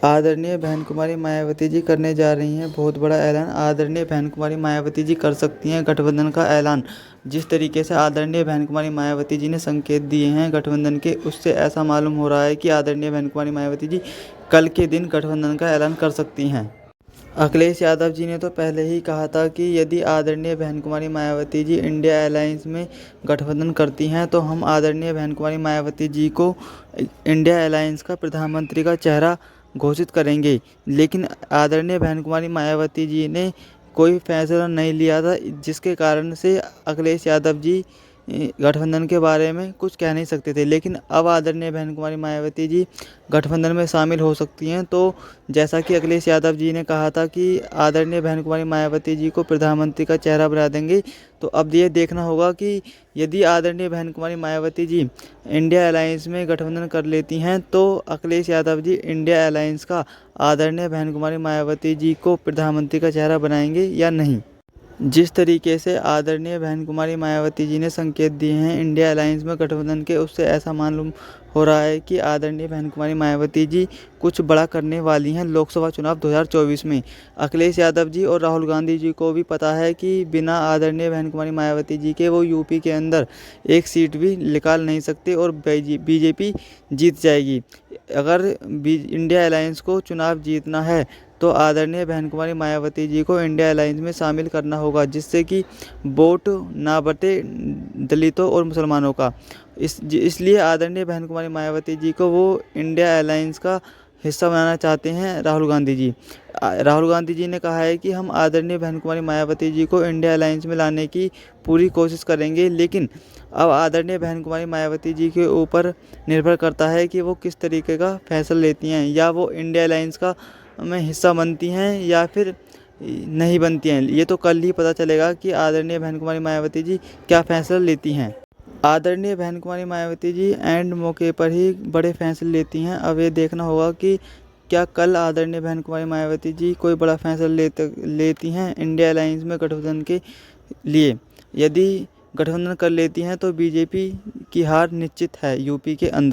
आदरणीय बहन कुमारी मायावती जी करने जा रही हैं बहुत बड़ा ऐलान। आदरणीय बहन कुमारी मायावती जी कर सकती हैं गठबंधन का ऐलान। जिस तरीके से आदरणीय बहन कुमारी मायावती जी ने संकेत दिए हैं गठबंधन के, उससे ऐसा मालूम हो रहा है कि आदरणीय बहन कुमारी मायावती जी कल के दिन गठबंधन का ऐलान कर सकती हैं। अखिलेश यादव जी ने तो पहले ही कहा था कि यदि आदरणीय बहन कुमारी मायावती जी इंडिया अलायंस में गठबंधन करती हैं तो हम आदरणीय बहन कुमारी मायावती जी को इंडिया अलायंस का प्रधानमंत्री का चेहरा घोषित करेंगे। लेकिन आदरणीय बहन कुमारी मायावती जी ने कोई फैसला नहीं लिया था, जिसके कारण से अखिलेश यादव जी गठबंधन के बारे में कुछ कह नहीं सकते थे। लेकिन अब आदरणीय बहन कुमारी मायावती जी गठबंधन में शामिल हो सकती हैं। तो जैसा कि अखिलेश यादव जी ने कहा था कि आदरणीय बहन कुमारी मायावती जी को प्रधानमंत्री का चेहरा बना देंगे, तो अब ये देखना होगा कि यदि आदरणीय बहन कुमारी मायावती जी इंडिया अलायंस में गठबंधन कर लेती हैं तो अखिलेश यादव जी इंडिया अलायंस का आदरणीय बहन कुमारी मायावती जी को प्रधानमंत्री का चेहरा बनाएंगे या नहीं। जिस तरीके से आदरणीय बहन कुमारी मायावती जी ने संकेत दिए हैं इंडिया अलायंस में गठबंधन के, उससे ऐसा मालूम हो रहा है कि आदरणीय बहन कुमारी मायावती जी कुछ बड़ा करने वाली हैं लोकसभा चुनाव 2024 में। अखिलेश यादव जी और राहुल गांधी जी को भी पता है कि बिना आदरणीय बहन कुमारी मायावती जी के वो यूपी के अंदर एक सीट भी निकाल नहीं सकते और बीजेपी जीत जाएगी। अगर इंडिया अलायंस को चुनाव जीतना है तो आदरणीय बहन कुमारी मायावती जी को इंडिया अलायंस में शामिल करना होगा, जिससे कि वोट ना बटे दलितों और मुसलमानों का। इसलिए आदरणीय बहन कुमारी मायावती जी को वो इंडिया अलायंस का हिस्सा बनाना चाहते हैं राहुल गांधी जी। राहुल गांधी जी ने कहा है कि हम आदरणीय बहन कुमारी मायावती जी को इंडिया अलायंस में लाने की पूरी कोशिश करेंगे। लेकिन अब आदरणीय बहन कुमारी मायावती जी के ऊपर निर्भर करता है कि वो किस तरीके का फैसला लेती हैं, या वो इंडिया अलायंस का में हिस्सा बनती हैं या फिर नहीं बनती हैं। ये तो कल ही पता चलेगा कि आदरणीय बहन कुमारी मायावती जी क्या फैसला लेती हैं। आदरणीय बहन कुमारी मायावती जी एंड मौके पर ही बड़े फैसले लेती हैं। अब ये देखना होगा कि क्या कल आदरणीय बहन कुमारी मायावती जी कोई बड़ा फैसला लेती हैं इंडिया अलायंस में गठबंधन के लिए। यदि गठबंधन कर लेती हैं तो बीजेपी की हार निश्चित है यूपी के अंदर।